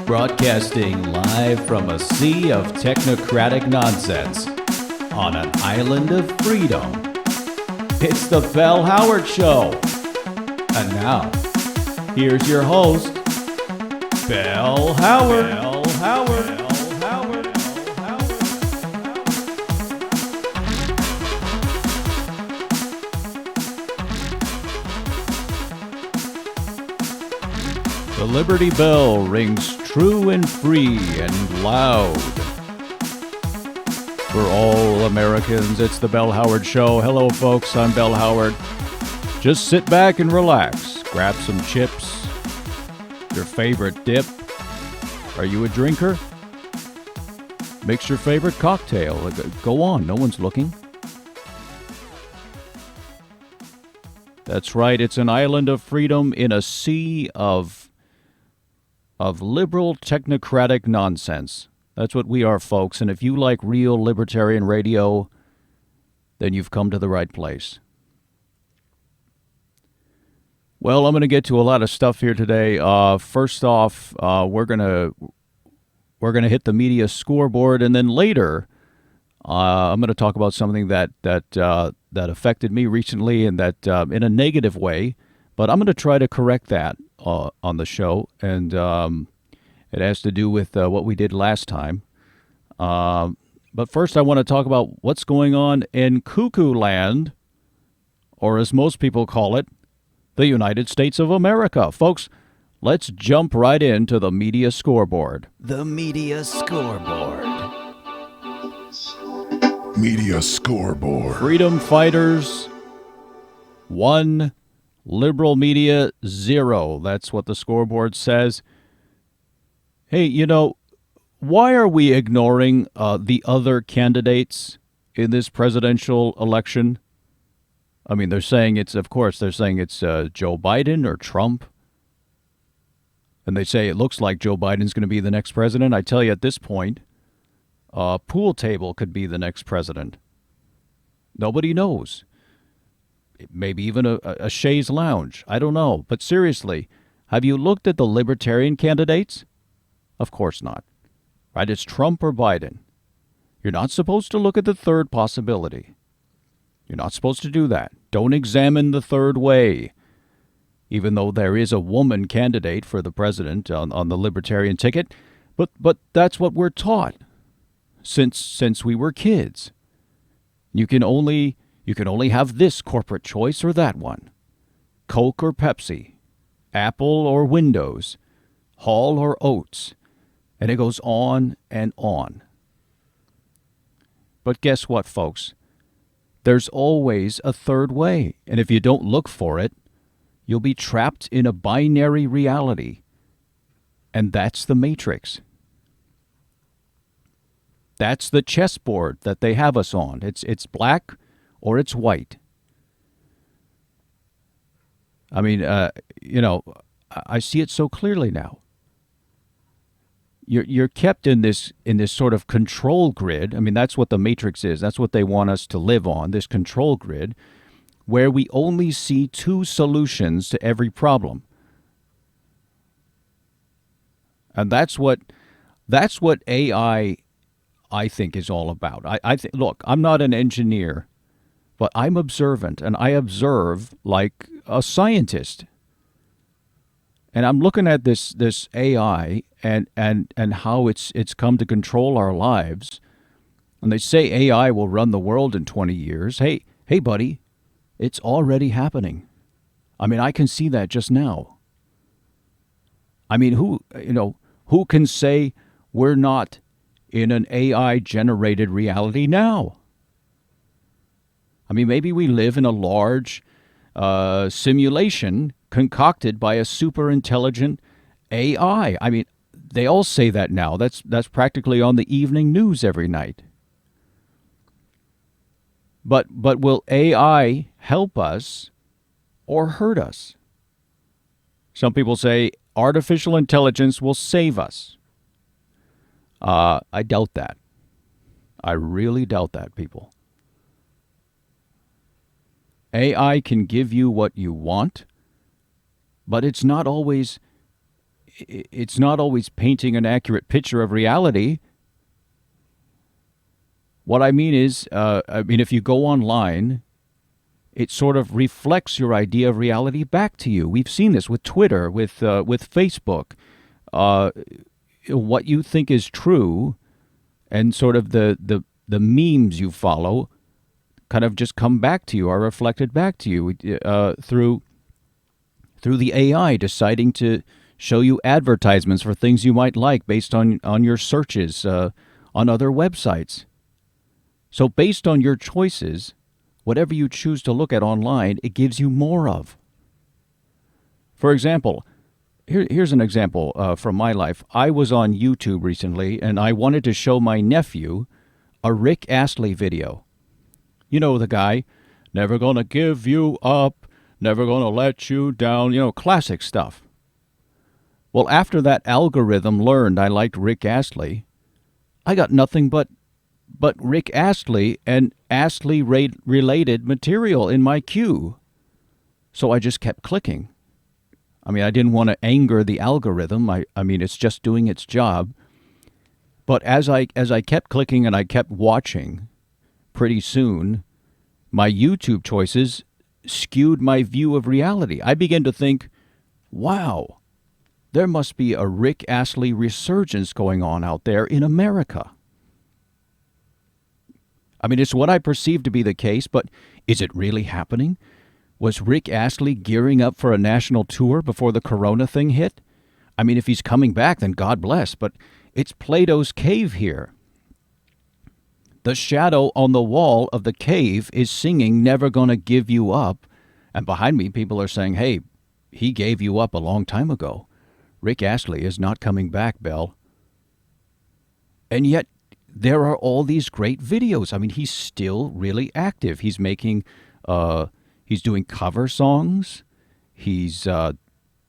Broadcasting live from a sea of technocratic nonsense on an island of freedom. It's the Bell Howard Show. And now, here's your host, Bell Howard. Bell Howard. Bell Howard. The Liberty Bell rings true and free and loud. For all Americans, it's the Bell Howard Show. Hello, folks. I'm Bell Howard. Just sit back and relax. Grab some chips, your favorite dip. Are you a drinker? Mix your favorite cocktail. Go on, no one's looking. That's right, it's an island of freedom in a sea of liberal technocratic nonsense. That's what we are, folks. And if you like real libertarian radio, then you've come to the right place. Well, I'm going to get to a lot of stuff here today. First off, we're gonna hit the media scoreboard, and then later, I'm going to talk about something that affected me recently, and that in a negative way. But I'm going to try to correct that on the show, and it has to do with what we did last time. But first, I want to talk about what's going on in Cuckoo Land, or as most people call it, the United States of America. Folks, let's jump right into the media scoreboard. The media scoreboard. Media scoreboard. Freedom fighters, 1. Liberal media, 0. That's what the scoreboard says. Hey, why are we ignoring the other candidates in this presidential election? I mean, they're saying it's Joe Biden or Trump. And they say it looks like Joe Biden's going to be the next president. I tell you, at this point, pool table could be the next president. Nobody knows. Maybe even a chaise lounge. I don't know. But seriously, have you looked at the libertarian candidates? Of course not. Right? It's Trump or Biden. You're not supposed to look at the third possibility. You're not supposed to do that. Don't examine the third way. Even though there is a woman candidate for the president on the libertarian ticket. But that's what we're taught since we were kids. You can only have this corporate choice or that one. Coke or Pepsi. Apple or Windows. Hall or Oates. And it goes on and on. But guess what, folks? There's always a third way. And if you don't look for it, you'll be trapped in a binary reality. And that's the Matrix. That's the chessboard that they have us on. It's black or it's white. I mean, I see it so clearly now. You're kept in this sort of control grid. I mean, that's what the Matrix is. That's what they want us to live on, this control grid, where we only see two solutions to every problem. And that's what AI, I think, is all about. Look, I'm not an engineer, but I'm observant, and I observe like a scientist. And I'm looking at this AI and how it's come to control our lives. And they say AI will run the world in 20 years. Hey, buddy, it's already happening. I mean, I can see that just now. I mean, who can say we're not in an AI-generated reality now? I mean, maybe we live in a large simulation concocted by a super intelligent AI. I mean, they all say that now. That's practically on the evening news every night. But will AI help us or hurt us? Some people say artificial intelligence will save us. I doubt that. I really doubt that, people. AI can give you what you want, but it's not always it's not always painting an accurate picture of reality. What I mean is, if you go online, it sort of reflects your idea of reality back to you. We've seen this with Twitter, with Facebook. What you think is true, and sort of the memes you follow, kind of just come back to you, are reflected back to you through the AI deciding to show you advertisements for things you might like based on your searches on other websites. So based on your choices, whatever you choose to look at online, it gives you more of. For example, here's an example from my life. I was on YouTube recently, and I wanted to show my nephew a Rick Astley video. You know the guy, never gonna give you up, never gonna let you down, classic stuff. Well, after that algorithm learned I liked Rick Astley, I got nothing but Rick Astley and Astley-related material in my queue. So I just kept clicking. I didn't want to anger the algorithm. It's just doing its job. But as I kept clicking and I kept watching, pretty soon, my YouTube choices skewed my view of reality. I began to think, wow, there must be a Rick Astley resurgence going on out there in America. It's what I perceive to be the case, but is it really happening? Was Rick Astley gearing up for a national tour before the corona thing hit? If he's coming back, then God bless, but it's Plato's cave here. The shadow on the wall of the cave is singing Never Gonna Give You Up, and behind me people are saying, hey, he gave you up a long time ago. Rick Astley is not coming back, Belle. And yet, there are all these great videos. He's still really active. He's making, he's doing cover songs. He's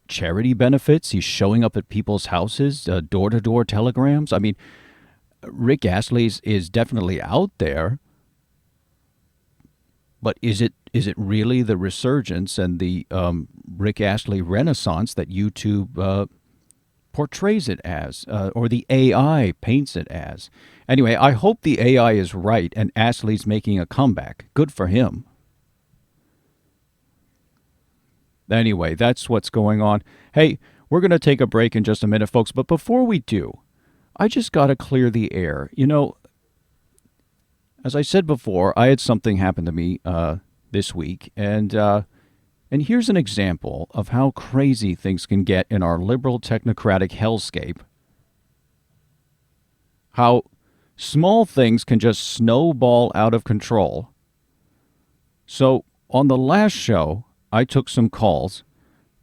charity benefits. He's showing up at people's houses, door-to-door telegrams. Rick Astley is definitely out there. But is it really the resurgence and the Rick Astley renaissance that YouTube portrays it as, or the AI paints it as? Anyway, I hope the AI is right and Astley's making a comeback. Good for him. Anyway, that's what's going on. Hey, we're going to take a break in just a minute, folks. But before we do, I just got to clear the air. As I said before, I had something happen to me this week. And here's an example of how crazy things can get in our liberal technocratic hellscape. How small things can just snowball out of control. So on the last show, I took some calls,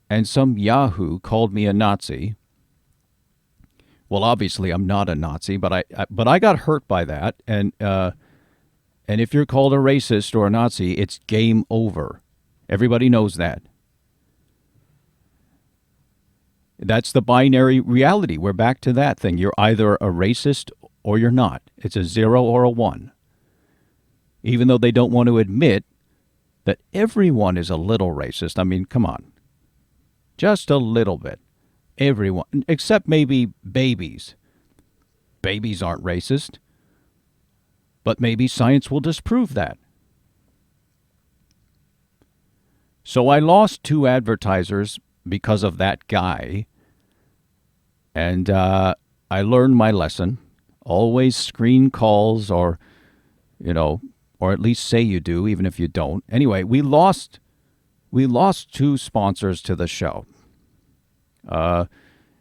and some yahoo called me a Nazi. Well, obviously, I'm not a Nazi, but I got hurt by that. And if you're called a racist or a Nazi, it's game over. Everybody knows that. That's the binary reality. We're back to that thing. You're either a racist or you're not. It's a 0 or a 1. Even though they don't want to admit that everyone is a little racist. Come on. Just a little bit. Everyone, except maybe babies. Babies aren't racist. But maybe science will disprove that. So I lost 2 advertisers because of that guy. And I learned my lesson. Always screen calls or at least say you do, even if you don't. Anyway, we lost 2 sponsors to the show.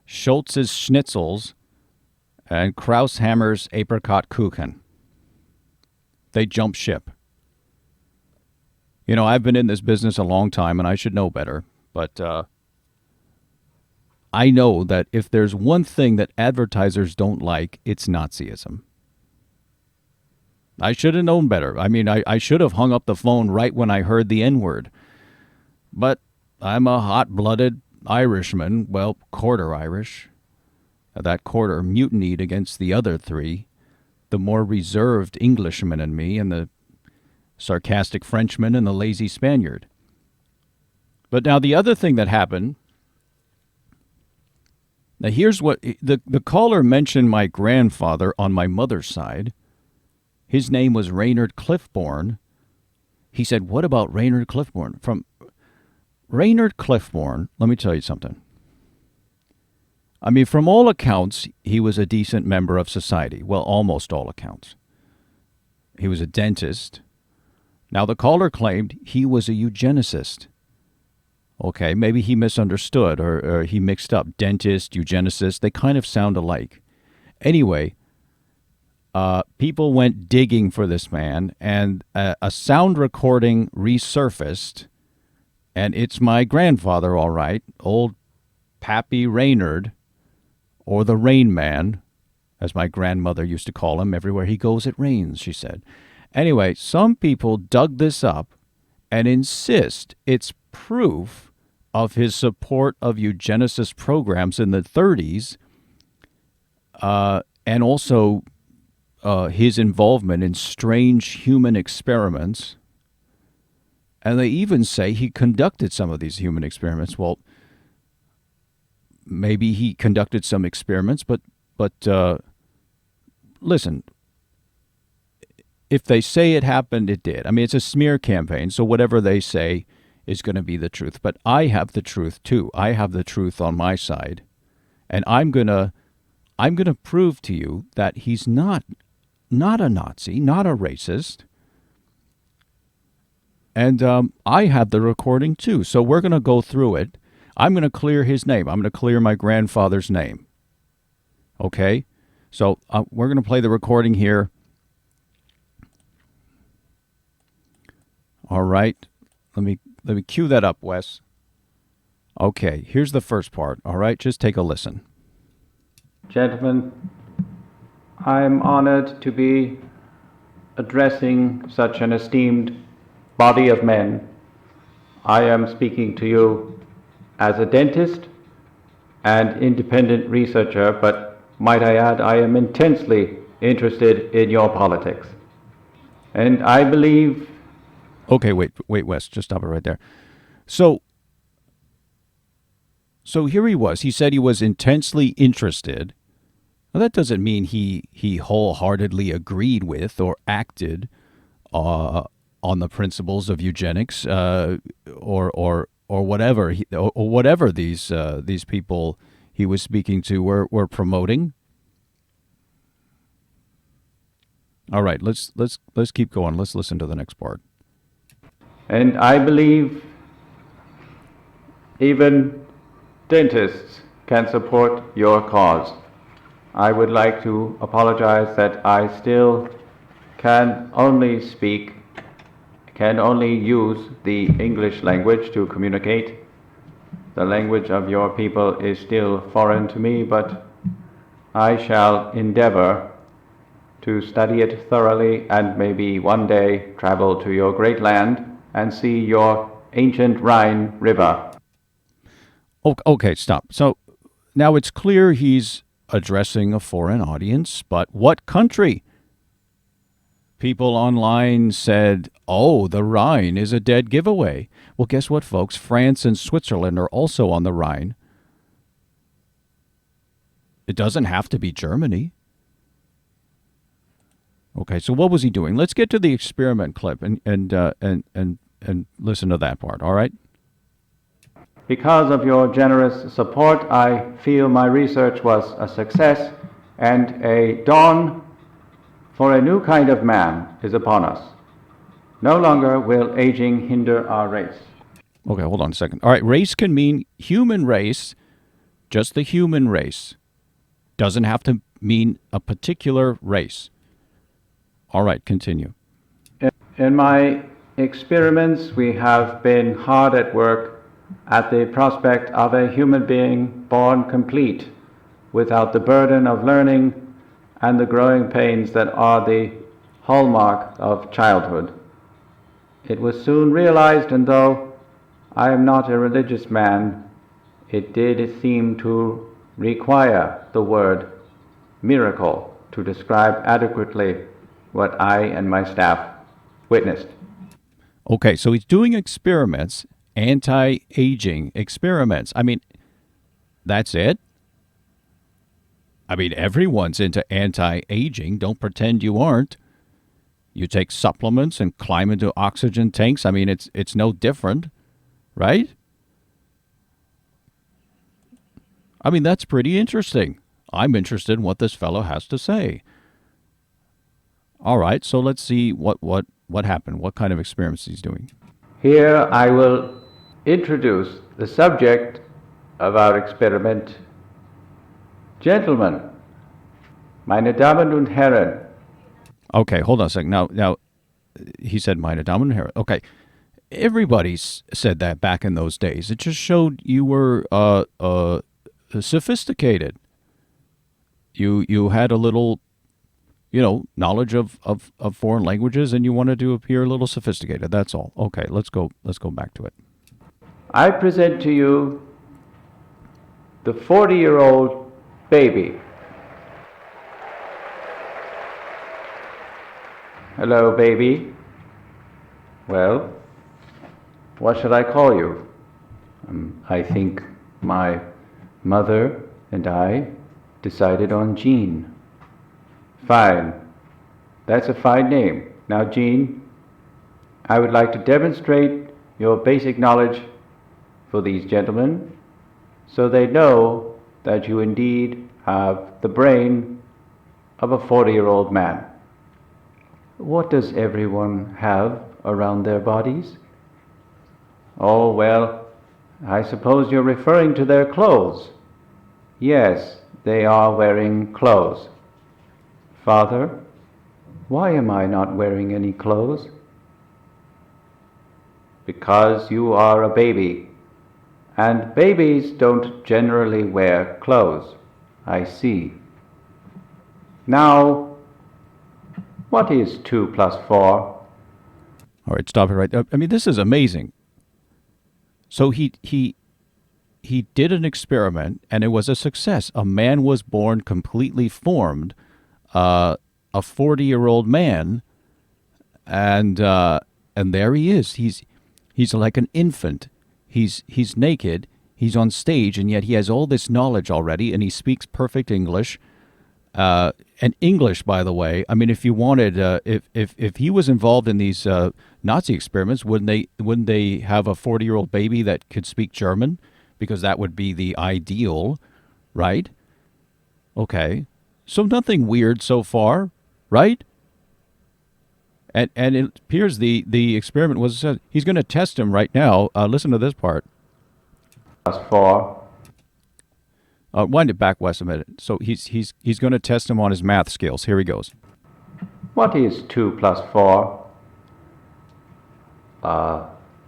Schultz's Schnitzels and Kraushammer's Apricot Kuchen. They jumped ship. I've been in this business a long time, and I should know better. But I know that if there's one thing that advertisers don't like, it's Nazism. I should have known better. I should have hung up the phone right when I heard the N-word. But I'm a hot-blooded Irishman, well, quarter Irish. That quarter mutinied against the other 3, the more reserved Englishman in me and the sarcastic Frenchman and the lazy Spaniard. But now the other thing that happened, Now, here's what the caller mentioned my grandfather on my mother's side. His name was Rainard Cliffborn. He said, what about Rainard Cliffborn? From Rainard Cliffborn, let me tell you something. I mean, from all accounts, he was a decent member of society. Well, almost all accounts. He was a dentist. Now, the caller claimed he was a eugenicist. Okay, maybe he misunderstood or he mixed up. Dentist, eugenicist, they kind of sound alike. Anyway, people went digging for this man, and a sound recording resurfaced, and it's my grandfather, all right, old Pappy Rainard, or the Rain Man, as my grandmother used to call him. Everywhere he goes, it rains, she said. Anyway, some people dug this up and insist it's proof of his support of eugenicist programs in the 30s, and also his involvement in strange human experiments. And they even say he conducted some of these human experiments. Well, maybe he conducted some experiments, but listen, if they say it happened, it did. I mean, it's a smear campaign, so whatever they say is going to be the truth. But I have the truth too. I have the truth on my side, and I'm gonna prove to you that he's not a Nazi, not a racist. And I have the recording too. So we're going to go through it. I'm going to clear his name. I'm going to clear my grandfather's name. Okay? So we're going to play the recording here. All right. Let me cue that up, Wes. Okay, here's the first part. All right, just take a listen. Gentlemen, I'm honored to be addressing such an esteemed body of men. I am speaking to you as a dentist and independent researcher, but might I add, I am intensely interested in your politics. And I believe... Okay, wait, Wes, just stop it right there. So here he was. He said he was intensely interested. Well, that doesn't mean he wholeheartedly agreed with or acted on the principles of eugenics, or whatever or whatever these people he was speaking to were promoting. All right, let's keep going. Let's listen to the next part. And I believe even dentists can support your cause. I would like to apologize that I still can only use the English language to communicate. The language of your people is still foreign to me, but I shall endeavor to study it thoroughly and maybe one day travel to your great land and see your ancient Rhine River. Okay, stop. So now it's clear he's addressing a foreign audience, but what country? People online said, oh, the Rhine is a dead giveaway. Well, guess what, folks? France and Switzerland are also on the Rhine. It doesn't have to be Germany. Okay, so what was he doing? Let's get to the experiment clip and listen to that part, all right? Because of your generous support, I feel my research was a success, and a dawn for a new kind of man is upon us. No longer will aging hinder our race. Okay, hold on a second. All right, race can mean human race, just the human race. Doesn't have to mean a particular race. All right, continue. In my experiments, we have been hard at work at the prospect of a human being born complete, without the burden of learning and the growing pains that are the hallmark of childhood. It was soon realized, and though I am not a religious man, it did seem to require the word miracle to describe adequately what I and my staff witnessed. Okay, so he's doing experiments, anti-aging experiments. I mean, that's it? I mean, everyone's into anti-aging. Don't pretend you aren't. You take supplements and climb into oxygen tanks. I mean, it's no different, right? I mean, that's pretty interesting. I'm interested in what this fellow has to say. All right, so let's see what happened. What kind of experiments he's doing. Here I will introduce the subject of our experiment. Gentlemen, meine Damen und Herren. Okay, hold on a second. Now, he said meine Damen und Herren. Okay, everybody said that back in those days. It just showed you were sophisticated. You had a little, knowledge of foreign languages, and you wanted to appear a little sophisticated. That's all. Okay, let's go back to it. I present to you the 40-year-old baby. Hello, baby. Well, what should I call you? I think my mother and I decided on Jean. Fine. That's a fine name. Now, Jean, I would like to demonstrate your basic knowledge for these gentlemen so they know that you indeed have the brain of a 40-year-old man. What does everyone have around their bodies? Oh, well, I suppose you're referring to their clothes. Yes, they are wearing clothes. Father, why am I not wearing any clothes? Because you are a baby, and babies don't generally wear clothes. I see. Now, what is 2 plus 4? All right, stop it right there. I mean, this is amazing. So he did an experiment, and it was a success. A man was born completely formed, a 40-year-old man, and there he is. He's like an infant. He's naked. He's on stage, and yet he has all this knowledge already, and he speaks perfect English. And English, by the way. I mean, if you wanted, if he was involved in these Nazi experiments, wouldn't they have a 40-year-old baby that could speak German? Because that would be the ideal, right? Okay, so nothing weird so far, right? And it appears the experiment was he's going to test him right now. Listen to this part. Plus 4. Wind it back, Wes, a minute. So he's going to test him on his math skills. Here he goes. What is 2 plus 4?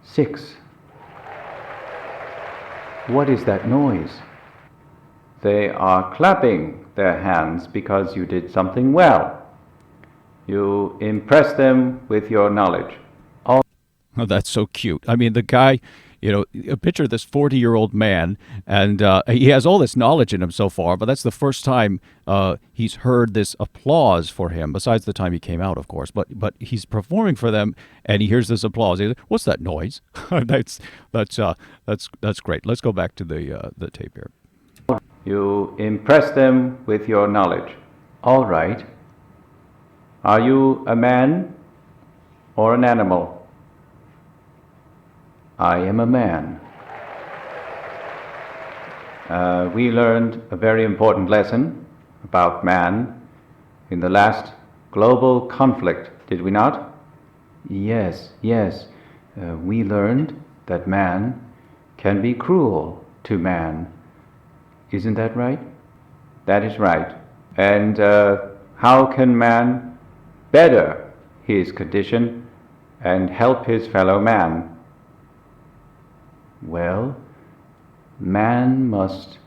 6. What is that noise? They are clapping their hands because you did something well. You impress them with your knowledge. Oh, that's so cute. I mean, the guy, picture this 40-year-old man, and he has all this knowledge in him so far, but that's the first time he's heard this applause for him, besides the time he came out, of course. But he's performing for them, and he hears this applause. He's like, what's that noise? That's great. Let's go back to the tape here. You impress them with your knowledge. All right. Are you a man or an animal? I am a man. We learned a very important lesson about man in the last global conflict, did we not? Yes. We learned that man can be cruel to man. Isn't that right? That is right. And how can man better his condition and help his fellow man? Well, man must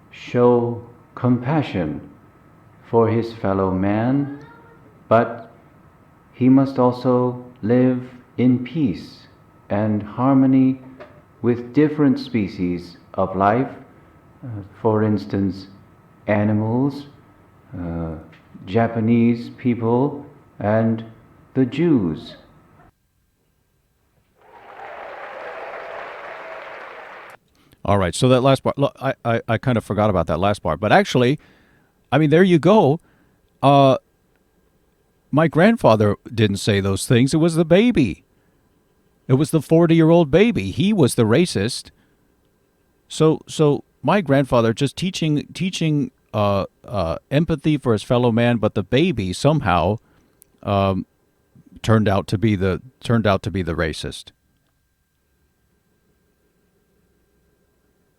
show compassion for his fellow man, but he must also live in peace and harmony with different species of life, for instance, animals, Japanese people, and the Jews. All right, so that last part, look, I kind of forgot about that last part, but actually, I mean, there you go. My grandfather didn't say those things. It was the baby. It was the 40-year-old baby. He was the racist. So my grandfather just teaching empathy for his fellow man, but the baby somehow turned out to be the racist.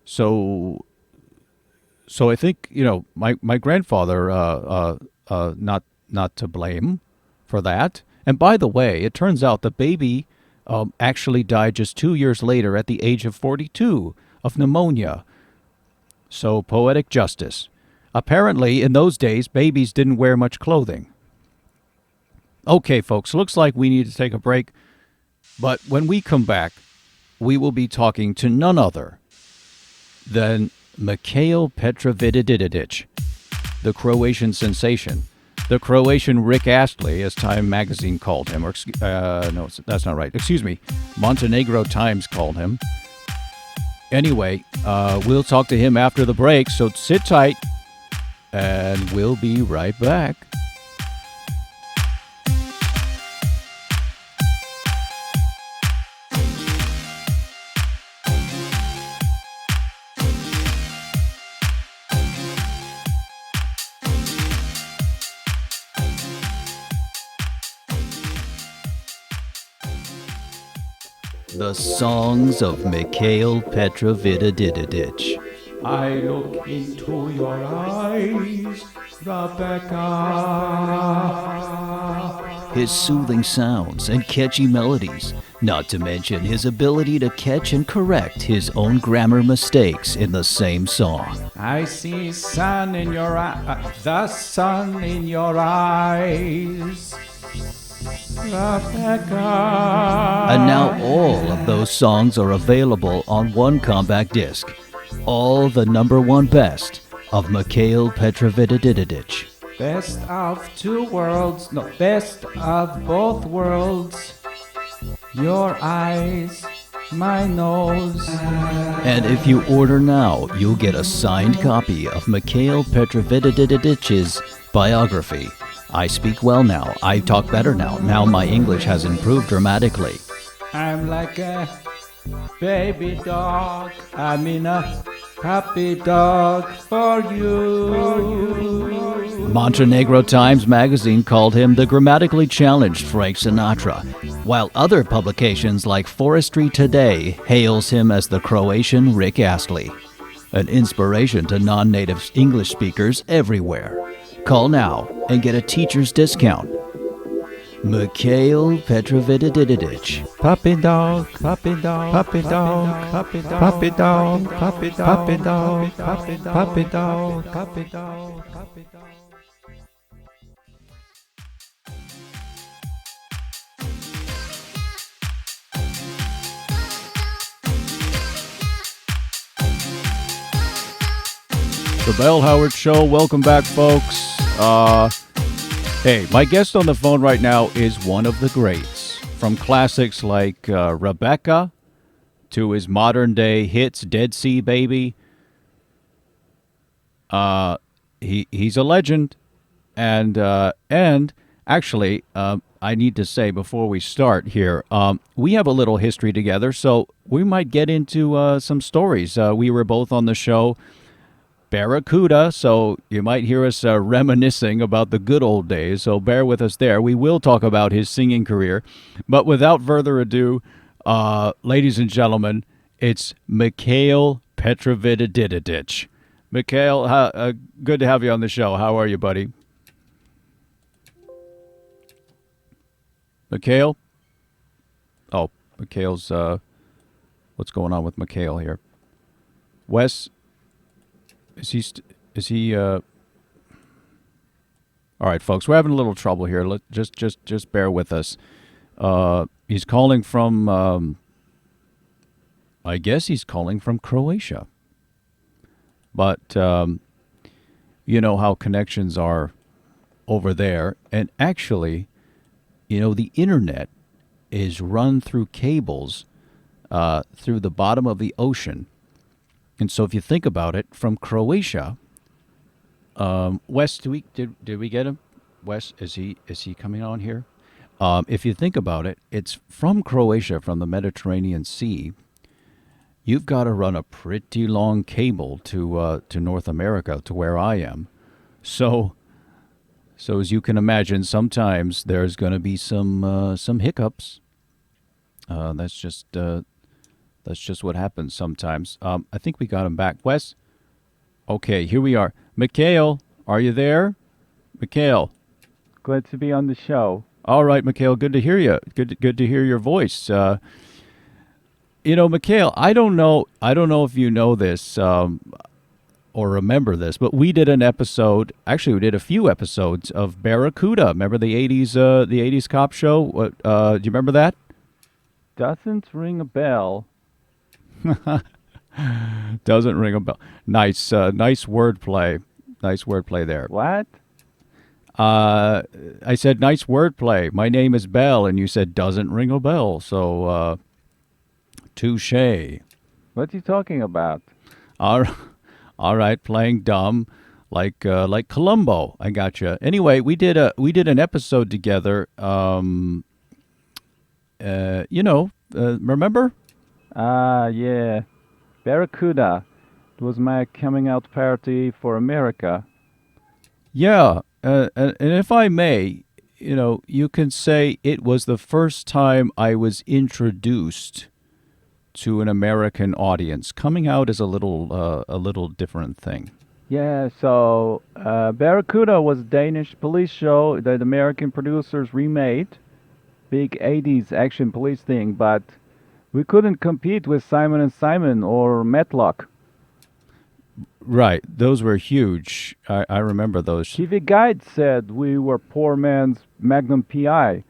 So I think my grandfather not to blame for that. And by the way, it turns out the baby actually died just 2 years later at the age of 42 of pneumonia. So poetic justice. Apparently, in those days, babies didn't wear much clothing. Okay, folks, looks like we need to take a break. But when we come back, we will be talking to none other than Mikhael Petrovididididitch, the Croatian sensation. The Croatian Rick Astley, as Time magazine called him. No, that's not right. Excuse me. Montenegro Times called him. Anyway, we'll talk to him after the break, so sit tight, and we'll be right back. The Songs of Mikhael Petrovididididitch. I look into your eyes, Rebecca. His soothing sounds and catchy melodies, not to mention his ability to catch and correct his own grammar mistakes in the same song. I see sun in your the sun in your eyes, Rebecca. And now all of those songs are available on one compact disc. All the number one best of Mikhael Petrovididididitch. Best of two worlds, no, best of both worlds. Your eyes, my nose. And if you order now, you'll get a signed copy of Mikhael Petrovididididitch's biography. I speak well now. I talk better now. Now my English has improved dramatically. I'm like a baby dog. I mean a puppy dog for you. Montenegro Times magazine called him the grammatically challenged Frank Sinatra, while other publications like Forestry Today hails him as the Croatian Rick Astley, an inspiration to non-native English speakers everywhere. Call now and get a teacher's discount. Mikhael Petrovididididitch. Puppy dog, puppy dog, puppy dog, puppy dog, puppy dog, puppy dog, puppy dog, puppy dog, puppy dog, puppy dog, puppy dog. The Bell Howard Show. Welcome back, folks. Hey, my guest on the phone right now is one of the greats. From classics like Rebecca to his modern-day hits, Dead Sea Baby. He's a legend. And actually, I need to say before we start here, we have a little history together, so we might get into some stories. We were both on the show Barracuda, so you might hear us reminiscing about the good old days, so bear with us there. We will talk about his singing career, but without further ado, ladies and gentlemen, it's Mikhael Petrovididididitch. Mikhael, good to have you on the show. How are you, buddy? Mikhael? Oh, Mikhael's, what's going on with Mikhael here? Wes? Is he all right, folks, we're having a little trouble here. Just bear with us. He's calling from I guess he's calling from Croatia. But you know how connections are over there, and actually, the internet is run through cables through the bottom of the ocean. And so if you think about it, from Croatia Wes, did we get him? Wes, is he coming on here? If you think about it, it's from Croatia, from the Mediterranean Sea. You've got to run a pretty long cable to North America, to where I am. So as you can imagine, sometimes there's going to be some hiccups. That's just what happens sometimes. I think we got him back. Wes? Okay, here we are. Mikhael, are you there? Mikhael. Glad to be on the show. All right, Mikhael, good to hear you. Good to hear your voice. Mikhael, I don't know if you know this or remember this, but we did an episode. Actually, we did a few episodes of Barracuda. Remember the '80s cop show? Do you remember that? Doesn't ring a bell. Doesn't ring a bell. Nice wordplay. Nice wordplay there. What? I said nice wordplay. My name is Bell, and you said doesn't ring a bell. So, touche. What are you talking about? All right, playing dumb, like Columbo. I gotcha. Anyway, we did an episode together. Remember? Yeah. Barracuda. It was my coming out party for America. Yeah, and if I may, you can say it was the first time I was introduced to an American audience. Coming out is a little different thing. Yeah, so Barracuda was a Danish police show that American producers remade. Big 80s action police thing, but we couldn't compete with Simon and Simon or Matlock. Right, those were huge. I remember those. TV Guide said we were poor man's Magnum PI.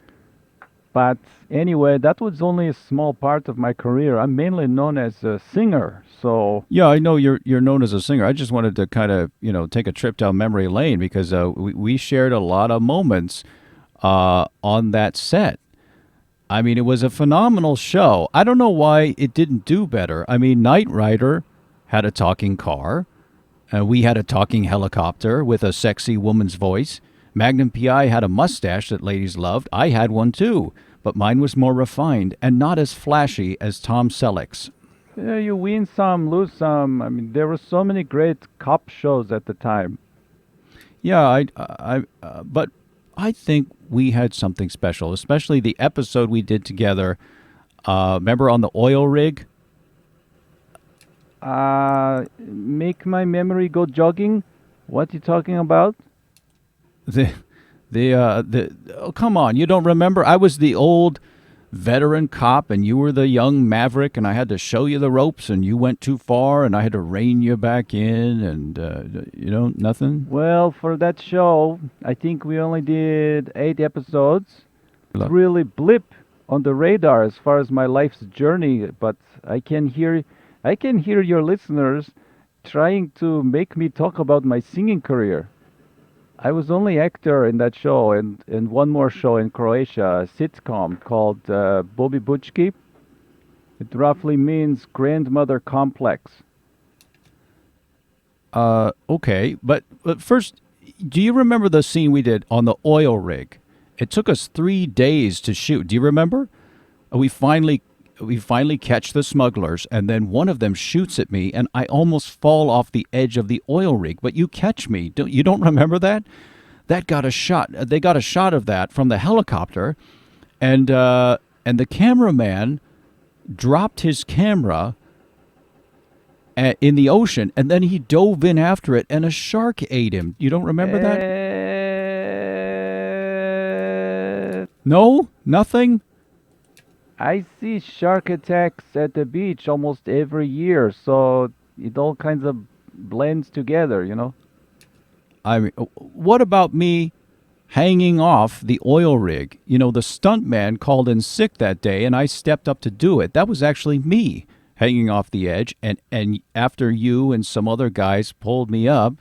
But anyway, that was only a small part of my career. I'm mainly known as a singer, so... Yeah, I know you're known as a singer. I just wanted to kind of, take a trip down memory lane because we shared a lot of moments on that set. I mean, it was a phenomenal show. I don't know why it didn't do better. I mean, Knight Rider had a talking car. We had a talking helicopter with a sexy woman's voice. Magnum PI had a mustache that ladies loved. I had one too, but mine was more refined and not as flashy as Tom Selleck's. Yeah, you win some, lose some. I mean, there were so many great cop shows at the time. Yeah, but I think we had something special, especially the episode we did together. Remember on the oil rig? Make my memory go jogging? What you talking about? Oh, come on, you don't remember? I was the old veteran cop and you were the young maverick, and I had to show you the ropes and you went too far and I had to rein you back in, and nothing. Well, for that show, I think we only did 8 episodes. It's really blip on the radar as far as my life's journey, but I can hear your listeners trying to make me talk about my singing career. I was only actor in that show and one more show in Croatia, a sitcom called Bobby Bučki. It roughly means grandmother complex. Okay, but first, do you remember the scene we did on the oil rig? It took us 3 days to shoot. Do you remember? We finally catch the smugglers, and then one of them shoots at me, and I almost fall off the edge of the oil rig. But you catch me. You don't remember that? That got a shot. They got a shot of that from the helicopter, and the cameraman dropped his camera in the ocean, and then he dove in after it, and a shark ate him. You don't remember that? No? Nothing? I see shark attacks at the beach almost every year, so it all kinds of blends together, I mean, what about me hanging off the oil rig? The stuntman called in sick that day, and I stepped up to do it. That was actually me hanging off the edge, and after you and some other guys pulled me up,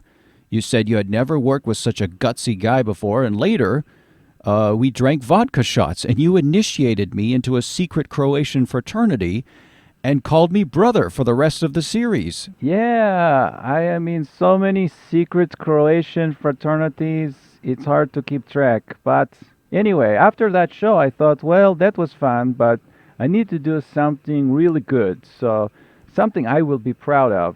you said you had never worked with such a gutsy guy before, and later... we drank vodka shots, and you initiated me into a secret Croatian fraternity, and called me brother for the rest of the series. Yeah, I am in so many secret Croatian fraternities, it's hard to keep track. But anyway, after that show, I thought, well, that was fun, but I need to do something really good. So, something I will be proud of.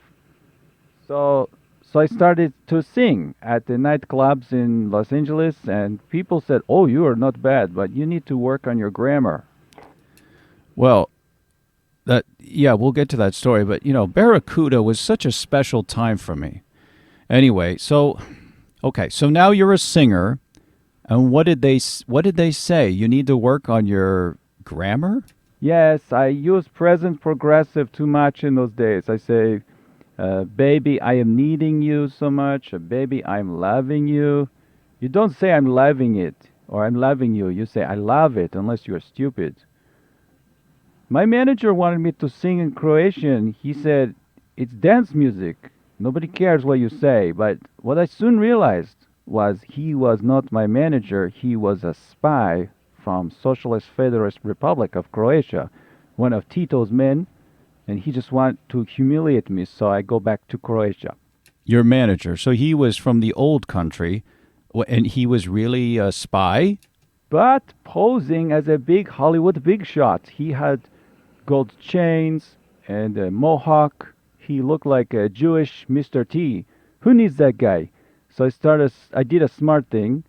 So I started to sing at the nightclubs in Los Angeles, and people said, "Oh, you are not bad, but you need to work on your grammar." Well, yeah, we'll get to that story, but Barracuda was such a special time for me. Anyway, so okay, so now you're a singer, and what did they say? You need to work on your grammar? Yes, I use present progressive too much in those days. I say, baby, I am needing you so much. Baby, I'm loving you. You don't say I'm loving it or I'm loving you. You say I love it unless you're stupid. My manager wanted me to sing in Croatian. He said, it's dance music. Nobody cares what you say. But what I soon realized was he was not my manager. He was a spy from Socialist Federalist Republic of Croatia, one of Tito's men, and he just wanted to humiliate me, so I go back to Croatia. Your manager. So he was from the old country, and he was really a spy? But posing as a big Hollywood big shot. He had gold chains and a mohawk. He looked like a Jewish Mr. T. Who needs that guy? So I did a smart thing.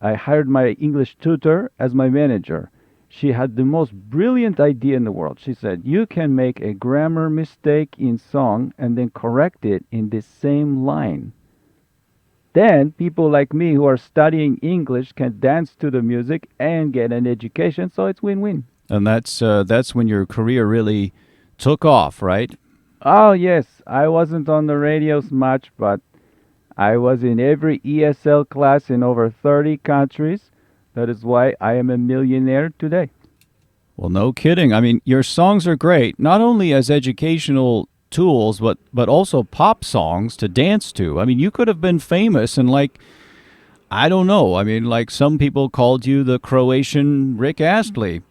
I hired my English tutor as my manager. She had the most brilliant idea in the world. She said, you can make a grammar mistake in song and then correct it in the same line. Then people like me who are studying English can dance to the music and get an education, so it's win-win. And that's when your career really took off, right? Oh, yes, I wasn't on the radios much, but I was in every ESL class in over 30 countries. That is why I am a millionaire today. Well, no kidding. I mean, your songs are great, not only as educational tools, but also pop songs to dance to. I mean, you could have been famous and I don't know. I mean, like some people called you the Croatian Rick Astley.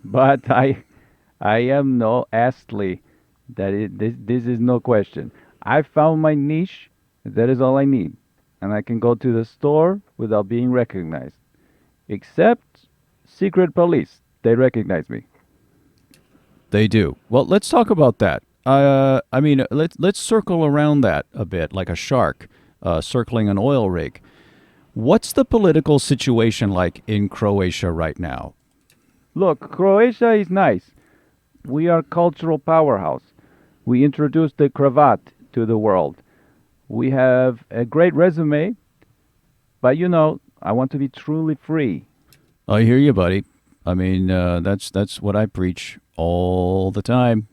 But I am no Astley. This is no question. I found my niche. That is all I need. And I can go to the store without being recognized. Except secret police. They recognize me. They do. Well, let's talk about that. I mean, let's circle around that a bit, like a shark circling an oil rig. What's the political situation like in Croatia right now? Look, Croatia is nice. We are cultural powerhouse. We introduced the cravat to the world. We have a great resume, but I want to be truly free. I hear you, buddy. I mean, that's what I preach all the time.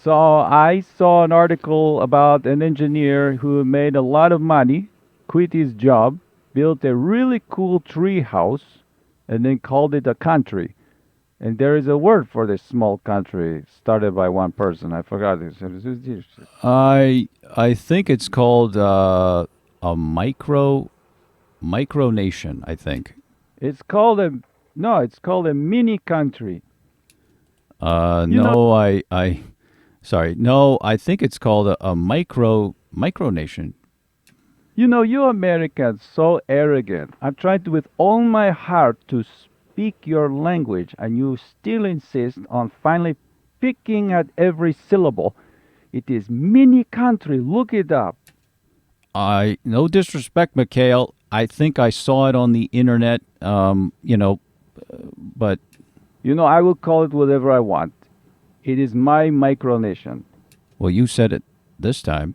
So I saw an article about an engineer who made a lot of money, quit his job, built a really cool tree house, and then called it a country. And there is a word for this small country started by one person. I forgot this. I think it's called a micronation, I think. It's called it's called a mini country. No, sorry. No, I think it's called a micronation. You Americans so arrogant. I tried with all my heart to speak your language, and you still insist on finally picking at every syllable. It is mini country. Look it up. No disrespect, Mikhael. I think I saw it on the internet. But I will call it whatever I want. It is my micronation. well, you said it this time.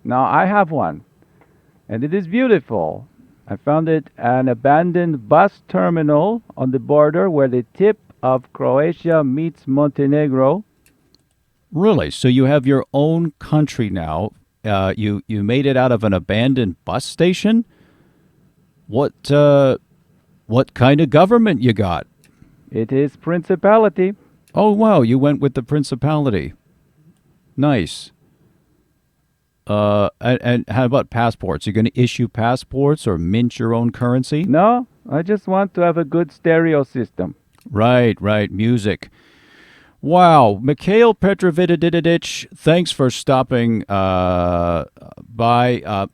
Now I have one, and it is beautiful. I found it an abandoned bus terminal on the border where the tip of Croatia meets Montenegro. Really? So you have your own country now? You made it out of an abandoned bus station? What kind of government you got? It is principality. Oh wow, you went with the principality. Nice. And how about passports? You going to issue passports or mint your own currency? No, I just want to have a good stereo system. Right, music. Wow, Mikhael Petrovididididitch, thanks for stopping by.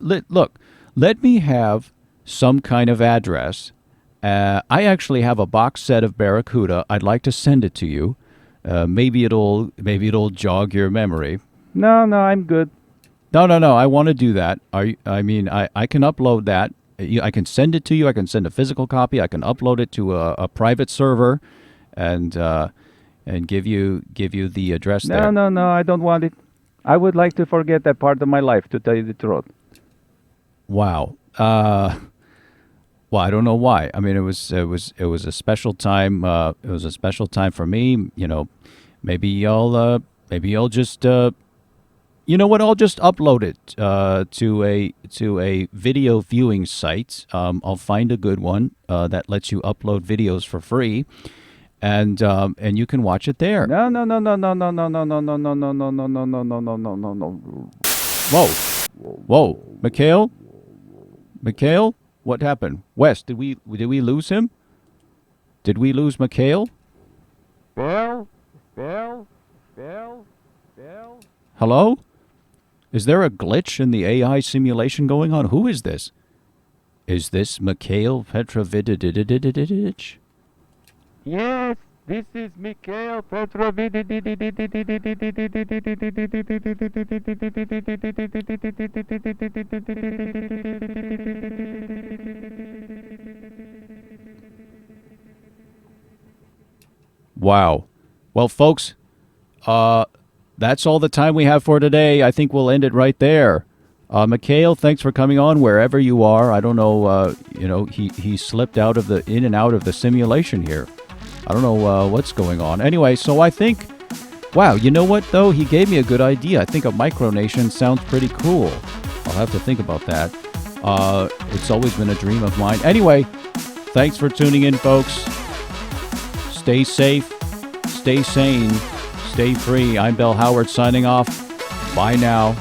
Look, let me have some kind of address. I actually have a box set of Barracuda. I'd like to send it to you. Maybe it'll jog your memory. No, I'm good. No. I want to do that. I mean, I can upload that. I can send it to you. I can send a physical copy. I can upload it to a private server, and give you the address there. No, I don't want it. I would like to forget that part of my life, to tell you the truth. Wow. Well, I don't know why. I mean, it was a special time. It was a special time for me. You know, maybe I'll just you know what? I'll just upload it to a video viewing site. I'll find a good one that lets you upload videos for free, and you can watch it there. No. Whoa, Mikhael, what happened? Wes, did we lose him? Did we lose Mikhael? Bill. Hello? Is there a glitch in the AI simulation going on? Who is this? Is this Mikhael Petrovididididitch? Yes, this is Mikhael Wow. Well, folks, that's all the time we have for today. I think we'll end it right there. Mikhael, thanks for coming on wherever you are. I don't know, he slipped in and out of the simulation here. I don't know what's going on. Anyway, so I think, wow, you know what, though? He gave me a good idea. I think a micronation sounds pretty cool. I'll have to think about that. It's always been a dream of mine. Anyway, thanks for tuning in, folks. Stay safe, stay sane, stay free. I'm Bill Howard signing off. Bye now.